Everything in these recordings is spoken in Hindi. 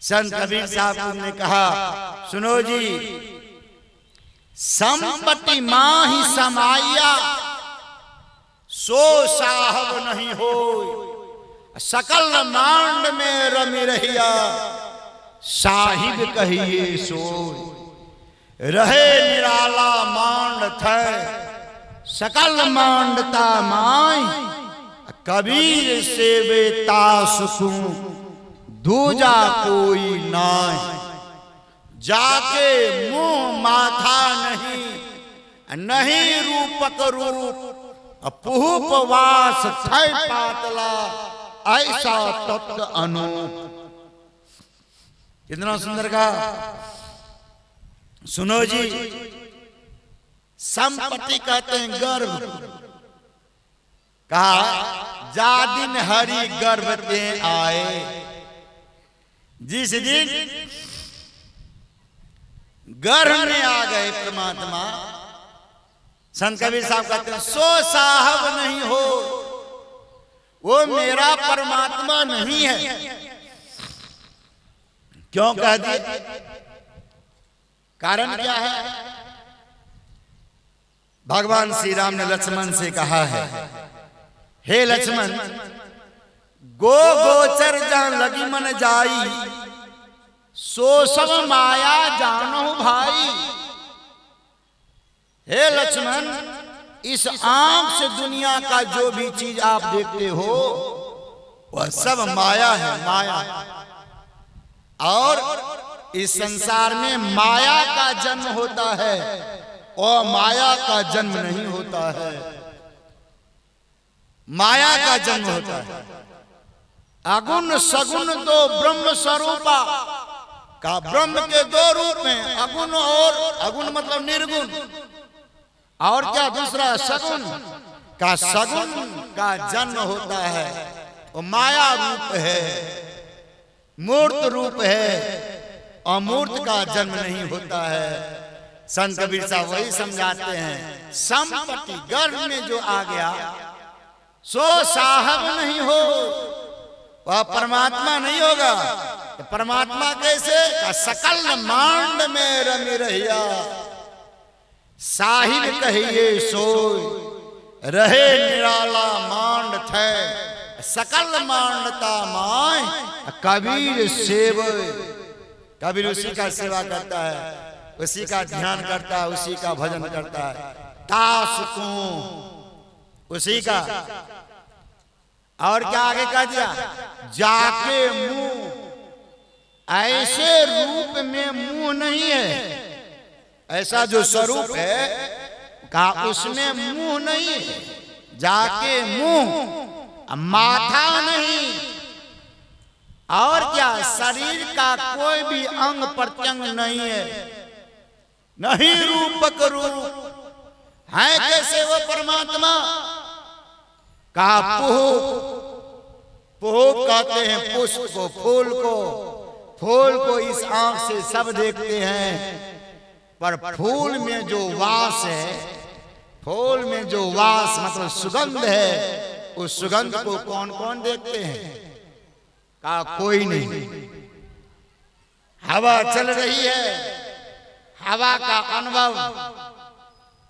संत कबीर साहब ने कहा, सुनो जी, संपत्ति माही समाया सो साहब नहीं हो, सकल मांड में रमी रहिया साहिब कहिए सोय। रहे निराला मांड थे सकल मांडता माय, कबीर सेवे तासु दूजा कोई नाय। जाके मुंह माथा नहीं रूपक रूप, पुहपवास थे पातला ऐसा तत्व अनूप। कितना सुंदर कहा। सुनो जी, संपत्ति कहते हैं गर्व। कहा जा दिन हरि गर्भ ते आए, जिस दिन गर्भ में आ गए परमात्मा, संत कबीर साहब कहते हैं सो साहब नहीं हो, वो मेरा परमात्मा नहीं है। क्यों कह दिए? कारण क्या है? भगवान श्री राम ने लक्ष्मण से कहा है, हे लक्ष्मण, गो गोचर जहां लगी मन जाई, सो सब माया जानो भाई। हे लक्ष्मण, इस आंख से दुनिया का जो भी चीज आप देखते हो वह सब माया है, माया। और इस संसार में माया का जन्म होता है और माया का जन्म नहीं होता है। माया का जन्म होता है। अगुण सगुण दो ब्रह्म स्वरूपा, का ब्रह्म के दो रूप हैं, अगुण और अगुण मतलब निर्गुण, और क्या दूसरा सगुण। का सगुण का जन्म होता है, वो माया रूप है, मूर्त रूप है, और मूर्त का जन्म नहीं होता है। संत कबीर साहब वही समझाते हैं, संपत्ति गर्भ में जो आ गया सो साहब नहीं हो, वह परमात्मा नहीं होगा। तो परमात्मा कैसे? का सकल मांड में रमी रहिया साहिब कहिए सोय। रहे निराला मांड थे सकल मांडता माय, कबीर सेव। कबीर उसी का सेवा करता है, उसी का ध्यान करता है, उसी का भजन करता है। दास को उसी का। और क्या आगे कह दिया? जाके मुंह, ऐसे रूप में मुंह नहीं है, ऐसा जो स्वरूप है का उसमें मुंह नहीं है। जाके मुंह, माथा नहीं, और क्या शरीर का कोई भी अंग प्रत्यंग नहीं है, नहीं रूपक रूप है। कैसे वो परमात्मा? कहा पुह, पुह कहते हैं पुष्प को, फूल को। फूल को इस आंख से सब देखते हैं, पर फूल में जो वास है, फूल में जो वास मतलब सुगंध है, उस सुगंध को कौन कौन देखते हैं? का कोई नहीं। हवा चल रही है, हवा का अनुभव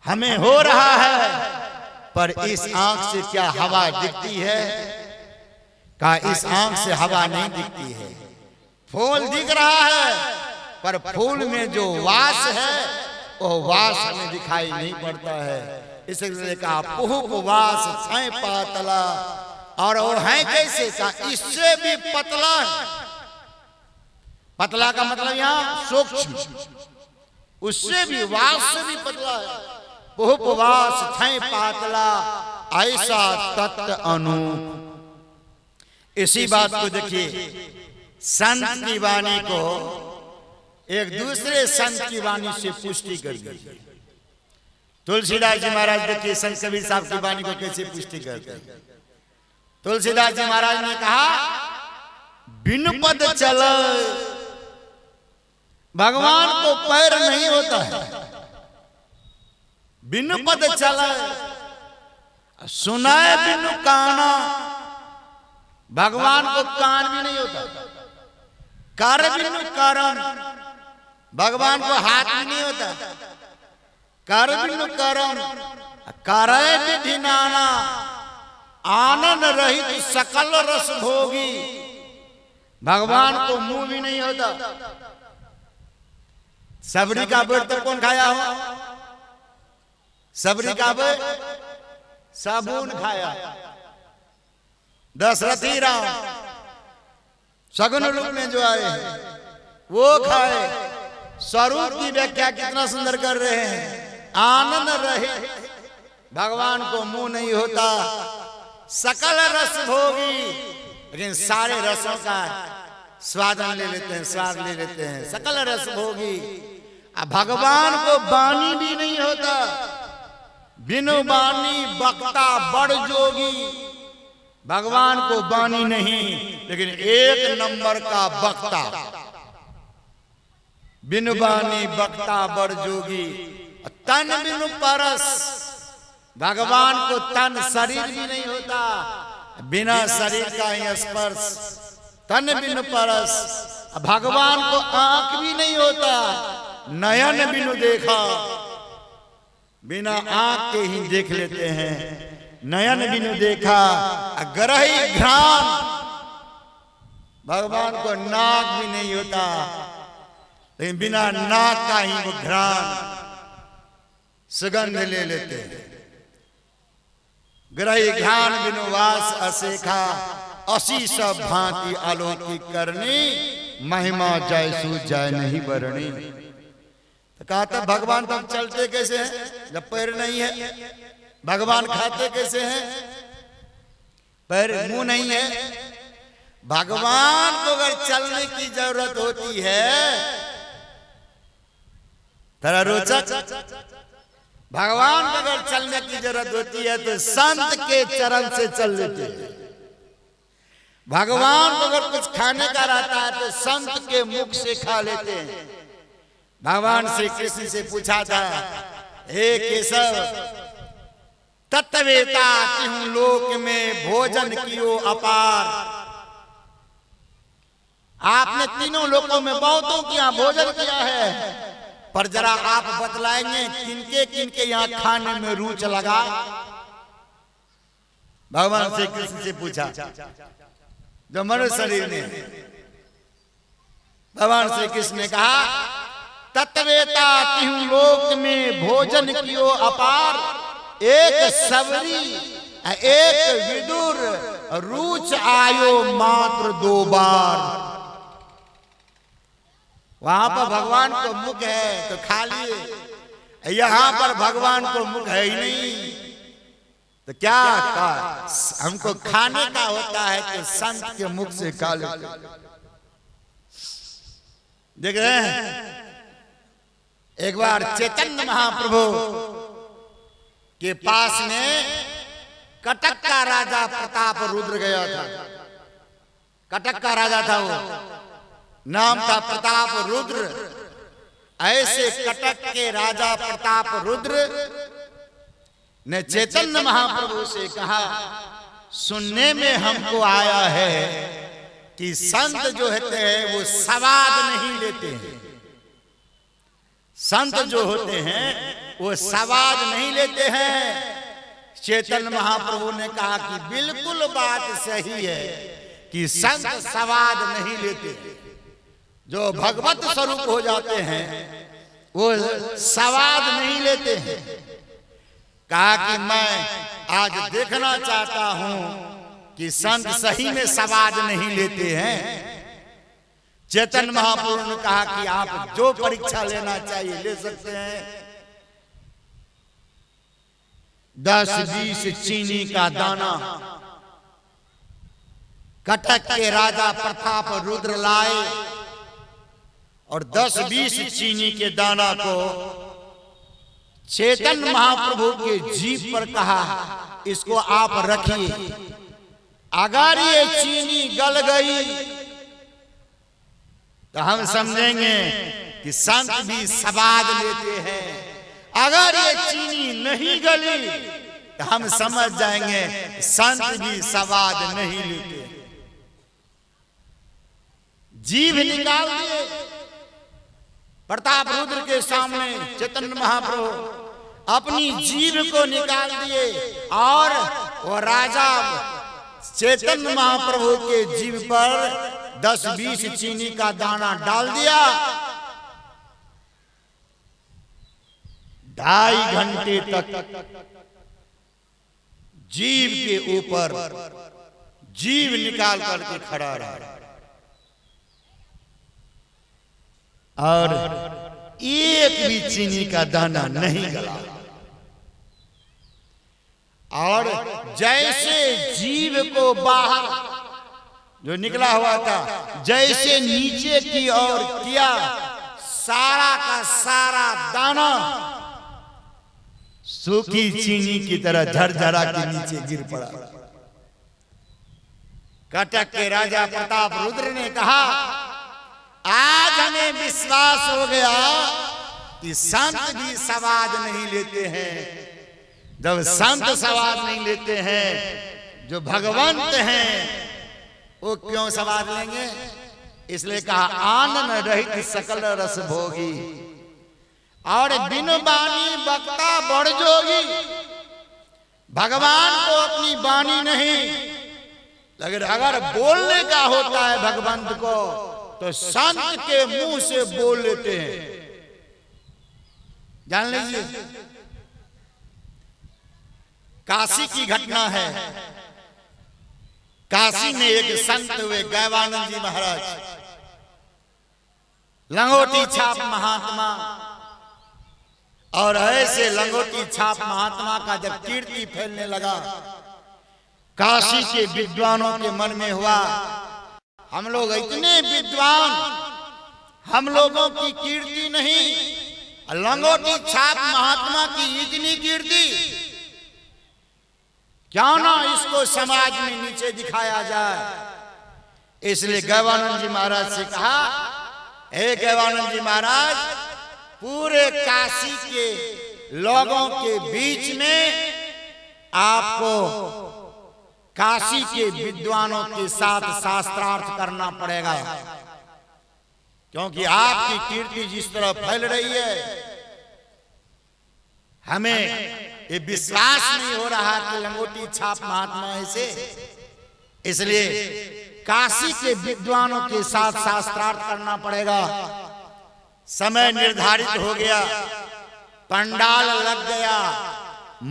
हमें हो रहा है, पर इस आंख से क्या हवा दिखती है? का इस आंख से हवा नहीं दिखती है। फूल दिख रहा है, पर फूल में जो वास है वो वास हमें दिखाई नहीं पड़ता है। इसलिए कहा पुह वास छै पातला। और वो है कैसे? का इससे भी पतला है। पतला का मतलब यहाँ सूक्ष्म, उससे भी वास से भी पतला है। पुहपवास थे पातला ऐसा तत्व अनूप। इसी बात को देखिए, संत की वाणी को एक दूसरे संत की वाणी से पुष्टि कर दी। तुलसीदास जी महाराज देखिए संत कबीर साहब की वाणी को कैसे पुष्टि करते हैं। तुलसीदास जी महाराज ने कहा, बिन पद चल, भगवान को पैर नहीं होता है। बिन पद चल, सुनाए बिनु काना, भगवान को कान भी नहीं होता। कर बिनु करम, भगवान को हाथ भी नहीं होता। कर बिनु करम करे विधि नाना, आनंद रहित सकल रस भोगी। भगवान को मुंह भी नहीं होता। सबरी का पेड़ तो कौन खाया हो? सबरी का पेड़ साबुन खाया। दशरथी राम सगुन रूप में जो आए हैं वो खाए। स्वरूप की व्याख्या कितना सुंदर कर रहे हैं। आनंद रहे, भगवान को मुंह नहीं होता। सकल रस भोगी, लेकिन सारे रसों का स्वादन ले लेते हैं, स्वाद ले लेते हैं। सकल रस भोगी। अब भगवान को वाणी भी नहीं होता। बिनु वाणी बक्ता बड़ जोगी। भगवान को वाणी नहीं, लेकिन एक नंबर का बक्ता। बिनु वाणी बक्ता बड़ जोगी। तन बिनु परस, भगवान को तन शरीर भी नहीं होता। बिना शरीर का ही स्पर्श। तन बिनु परस, भगवान को आंख भी नहीं होता। नयन बिनु देखा, बिना आंख के ही देख लेते हैं। नयन बिनु देखा ग्रही घ्राण, भगवान को नाक भी नहीं होता, लेकिन बिना नाक का ही वो घ्राण सुगंध ले लेते हैं। ग्रही घ्राण बिनु वास असेखा, असी सब भांति अलौकिक करनी। महिमा जैसु जय नहीं बरणी। तो कहा था भगवान तब चलते कैसे हैं जब पैर नहीं है? भगवान खाते कैसे हैं? पैर मुंह नहीं है। भगवान को अगर चलने की जरूरत होती है, थोड़ा रोचक, भगवान को अगर चलने की जरूरत होती है तो संत के चरण से चल लेते हैं। भगवान को अगर कुछ खाने का रहता है तो संत के मुख से खा लेते हैं। भगवान श्री कृष्ण से पूछा था, हे केशव, तत्वेता तिहु लोक में भोजन कियो अपार। आपने तीनों लोकों में बहुतों के यहाँ भोजन किया है, पर जरा आप बतलाएंगे किनके किनके यहाँ खाने में रुचि लगा? भगवान श्री कृष्ण से पूछा, जो मनुष्य शरीर में। भगवान श्री कृष्ण ने कहा, तत्वेता तिहु लोक में भोजन कियो अपार। एक सबरी एक विदुर, रुच आयो मात्र 2 बार। वहां पर भगवान को मुख है तो खा लिए, यहां पर भगवान को मुख है ही नहीं, तो क्या हमको खाने का होता है कि संत के मुख से खा लेते। देख रहे हैं, एक बार चैतन्य महाप्रभु के पास में कटक का राजा प्रताप रुद्र गया था। कटक का राजा था, वो नाम था प्रताप रुद्र। ऐसे कटक के राजा प्रताप रुद्र ने चैतन्य महाप्रभु से कहा, सुनने में हमको आया है कि संत जो होते हैं वो स्वाद नहीं लेते हैं। संत जो होते हैं वो स्वाद नहीं लेते हैं। चैतन्य महाप्रभु ने कहा कि बिल्कुल बात सही है कि संत स्वाद नहीं लेते। जो भगवत स्वरूप हो जाते हैं वो स्वाद नहीं लेते हैं। कहा कि मैं आज देखना चाहता हूं कि संत सही में स्वाद नहीं लेते हैं। चैतन्य महाप्रभु ने कहा कि आप जो परीक्षा लेना चाहिए ले सकते हैं। 10-20 चीनी का दाना कटक के राजा प्रताप रुद्र लाए और 10-20 चीनी के दाना को चैतन्य महाप्रभु के जीभ पर कहा, इसको आप रखिए। अगर ये चीनी गल गई तो हम समझेंगे कि संत भी स्वाद लेते हैं। अगर ये चीनी नहीं गली तो हम समझ जाएंगे संत भी स्वाद नहीं लेते। जीभ निकाल दिए प्रताप रुद्र के सामने। चैतन्य महाप्रभु अपनी जीभ को निकाल दिए और वो राजा चैतन्य महाप्रभु के जीभ पर 10-20 चीनी का दाना डाल दिया। 2.5 घंटे तक जीभ के ऊपर जीभ निकाल करके खड़ा रहा और एक भी चीनी का दाना नहीं गला। और जैसे जीभ को बाहर जो निकला हुआ था जैसे नीचे की ओर किया, सारा का सारा दाना सूखी चीनी की तरह झरझरा के नीचे गिर पड़ा। कटक के राजा प्रताप रुद्र ने कहा, आज हमें विश्वास हो गया कि संत भी सवाद नहीं लेते हैं। जब संत सवाद नहीं लेते हैं, जो भगवंत हैं वो क्यों सवाद लेंगे? इसलिए कहा, आनंद रहित सकल रस भोगी और बिनु बानी बक्ता बड़ जोगी। भगवान को अपनी बानी नहीं, लेकिन अगर बोलने का होता है भगवंत को तो संत के मुंह से बोल लेते हैं। जान लीजिए, काशी की घटना है। काशी में एक संत हुए गैवानंद जी महाराज, लंगोटी छाप महात्मा। और ऐसे लंगोटी छाप महात्मा का जब कीर्ति फैलने लगा, काशी के विद्वानों के मन में हुआ, हम लोग इतने विद्वान, हम लोगों की कीर्ति नहीं, लंगोटी छाप महात्मा की इतनी कीर्ति, क्या ना इसको समाज में नीचे दिखाया जाए। इसलिए गैवानंद जी महाराज से कहा, हे गैवानंद जी महाराज, पूरे काशी के लोगों के बीच में आपको काशी के विद्वानों के साथ शास्त्रार्थ करना पड़ेगा, क्योंकि आपकी कीर्ति जिस तरह फैल रही है, हमें ये विश्वास नहीं हो रहा कि लंगोटी छाप महात्मा ऐसे। इसलिए काशी के विद्वानों के साथ शास्त्रार्थ करना पड़ेगा। समय निर्धारित हो गया, पंडाल लग गया,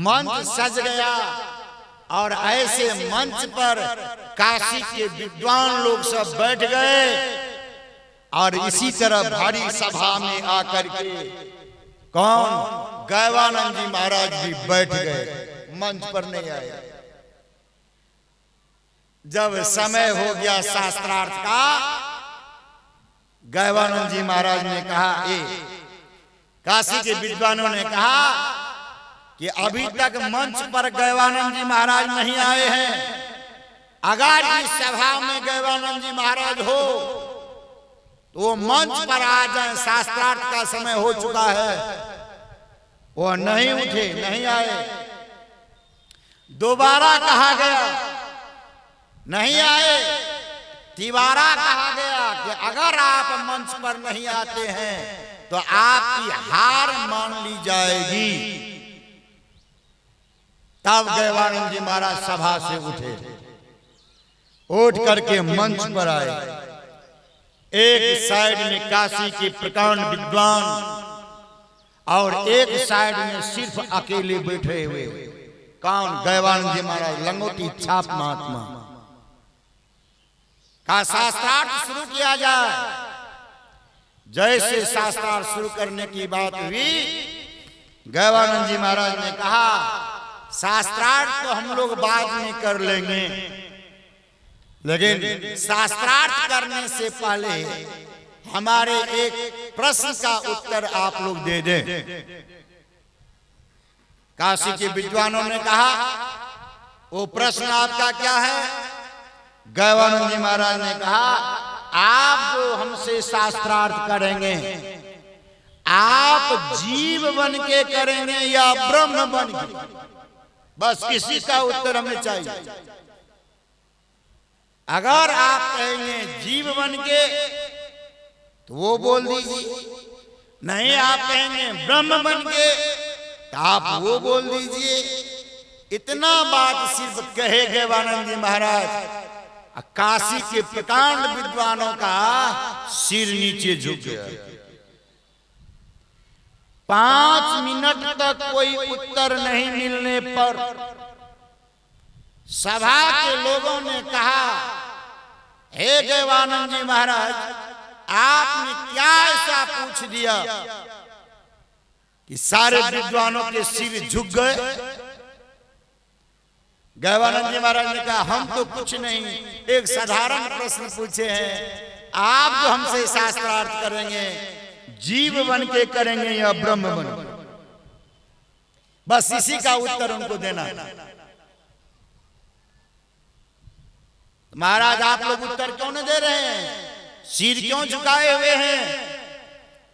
मंच सज गया और ऐसे मंच पर काशी के विद्वान लोग सब बैठ गए। और इसी तरह भारी सभा में आकर के कौन? गैवानंद जी महाराज भी बैठ गए, मंच पर नहीं आए। जब समय हो गया शास्त्रार्थ का, गैवानंद जी महाराज ने कहा, काशी के विद्वानों ने कहा कि अभी तक मंच पर गैवानंद जी महाराज नहीं आए हैं। अगर इस सभा में गैवानंद जी महाराज हो तो वो मंच पर आ जाए, शास्त्रार्थ का समय हो चुका है। वो नहीं उठे, नहीं आए। दोबारा कहा गया, नहीं आए। तिबारा कहा गया कि अगर आप मंच पर नहीं आते हैं तो आपकी हार मान ली जाएगी। तब गैवानंद जी महाराज सभा से उठे, उठ करके मंच पर आए। एक साइड में काशी के प्रकांड विद्वान और एक साइड में सिर्फ अकेले बैठे हुए, कौन? गैवानंद जी महाराज, लंगोटी छाप महात्मा। का शास्त्रार्थ शुरू किया जाए। जैसे शास्त्रार्थ शुरू करने की बात हुई, गैवानंद जी महाराज ने कहा, शास्त्रार्थ तो हम लोग बाद में कर लेंगे, लेकिन शास्त्रार्थ करने से पहले हमारे एक प्रश्न का उत्तर आप लोग दे दें। काशी के विद्वानों ने कहा, वो प्रश्न आपका क्या है? गैवानंद जी महाराज ने कहा, आप जो हमसे शास्त्रार्थ करेंगे, आप जीव बन के करेंगे या ब्रह्म बन के? बस किसी का उत्तर हमें चाहिए। अगर आप कहेंगे जीव बन के तो वो बोल दीजिए। नहीं आप कहेंगे ब्रह्म बन के, तो आप वो बोल दीजिए। इतना बात सिर्फ कहे गैवानंद जी महाराज, काशी के प्रकांड विद्वानों का सिर नीचे झुक गया। 5 मिनट तक कोई उत्तर नहीं मिलने पर सभा के लोगों ने कहा, हे गैवानंद जी महाराज, आपने क्या ऐसा पूछ दिया कि सारे विद्वानों के सिर झुक गए? गैवानंद जी महाराज ने कहा, हम तो कुछ नहीं, एक साधारण प्रश्न पूछे हैं। आप जो हमसे शास्त्रार्थ करेंगे, जीव बन के करेंगे या ब्रह्म बन के? बस इसी का उत्तर उनको देना है। महाराज आप लोग उत्तर क्यों नहीं दे रहे हैं? सिर क्यों झुकाए हुए हैं?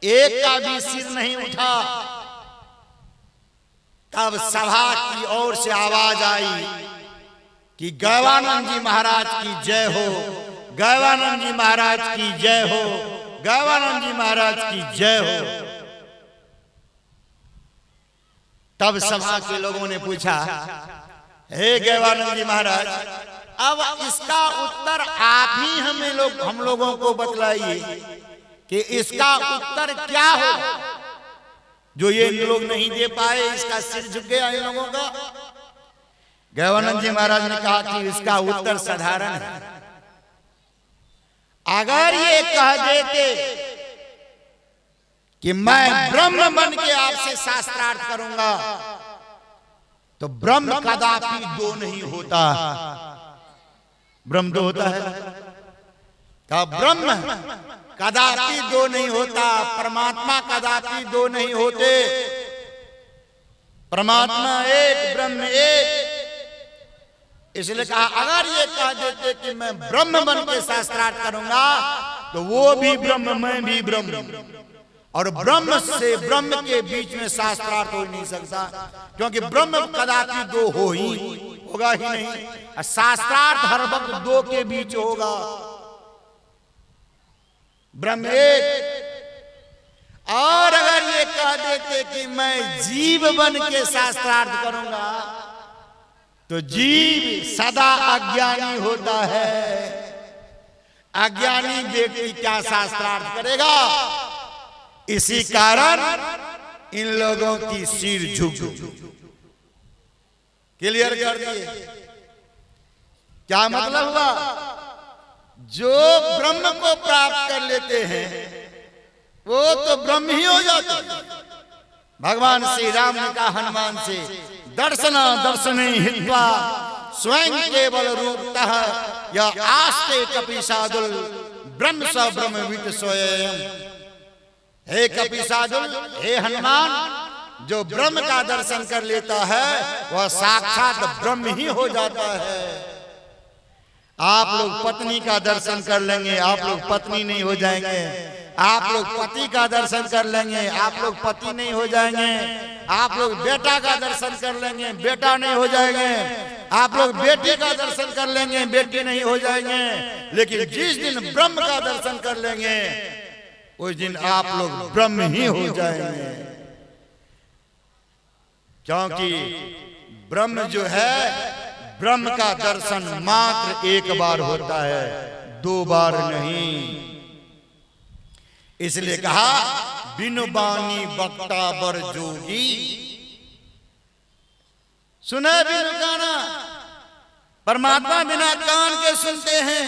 एक का भी सिर नहीं उठा। तब सभा की ओर से आवाज आई कि गैवानंद जी महाराज की जय हो, गैवानंद जी महाराज की जय हो, गैवानंद जी महाराज की जय हो। तब सभा के लोगों ने पूछा, हे गैवानंद जी महाराज, अब इसका उत्तर आप ही हम लोगों को बतलाइए कि इसका उत्तर क्या हो, जो ये लोग नहीं दे पाए। इसका सिर झुक गया इन लोगों का। गैवानंद जी महाराज ने कहा कि इसका उत्तर साधारण है। अगर ये कह देते कि मैं ब्रह्म बन के आपसे शास्त्रार्थ करूंगा, तो ब्रह्म कदापि दो नहीं होता। ब्रह्म दो होता है क्या? ब्रह्म कदापि दो नहीं होता। परमात्मा कदापि दो नहीं होते। परमात्मा एक, ब्रह्म एक। इसलिए कहा, अगर ये कह देते कि मैं ब्रह्म बन के शास्त्रार्थ करूंगा, तो वो भी ब्रह्म, मैं भी ब्रह्म, और ब्रह्म से ब्रह्म के बीच में शास्त्रार्थ हो ही नहीं सकता, क्योंकि ब्रह्म कदापि दो होगा ही नहीं। शास्त्रार्थ हर वक्त दो के बीच होगा। ब्रह्म एक। और अगर ये कह देते कि मैं जीव बन के शास्त्रार्थ करूंगा, तो जीव सदा अज्ञानी होता है। अज्ञानी व्यक्ति क्या शास्त्रार्थ करेगा? इसी कारण इन लोगों की सिर झुक। क्लियर कर दिए? क्या मतलब हुआ? जो ब्रह्म को प्राप्त कर लेते हैं वो तो ब्रह्म ही हो जाते हैं। भगवान श्री राम ने कहा हनुमान से, दर्शना दर्शने हित्वा स्वयं केवल रूपतः या आस्ते कपिशादुल ब्रह्म स ब्रह्मवित् स्वयं। हे कपिशादुल, हे हनुमान, जो ब्रह्म का दर्शन कर लेता है वह साक्षात ब्रह्म ही हो जाता है। आप लोग पत्नी का दर्शन कर लेंगे, आप लोग पत्नी नहीं हो जाएंगे। आप लोग पति का दर्शन कर लेंगे, आप लोग पति नहीं हो जाएंगे। आप लोग बेटा का दर्शन कर लेंगे, बेटा नहीं हो जाएंगे। आप लोग बेटी का दर्शन कर लेंगे, बेटी नहीं हो जाएंगे। लेकिन जिस दिन ब्रह्म का दर्शन कर लेंगे, उस दिन आप लोग ब्रह्म ही हो जाएंगे। क्योंकि ब्रह्म जो है, ब्रह्म का दर्शन मात्र एक बार होता है, 2 बार नहीं। इसलिए कहा, बिनु बानी बक्ता बर जोगी। सुने बिनु गाना? परमात्मा बिना कान के सुनते हैं।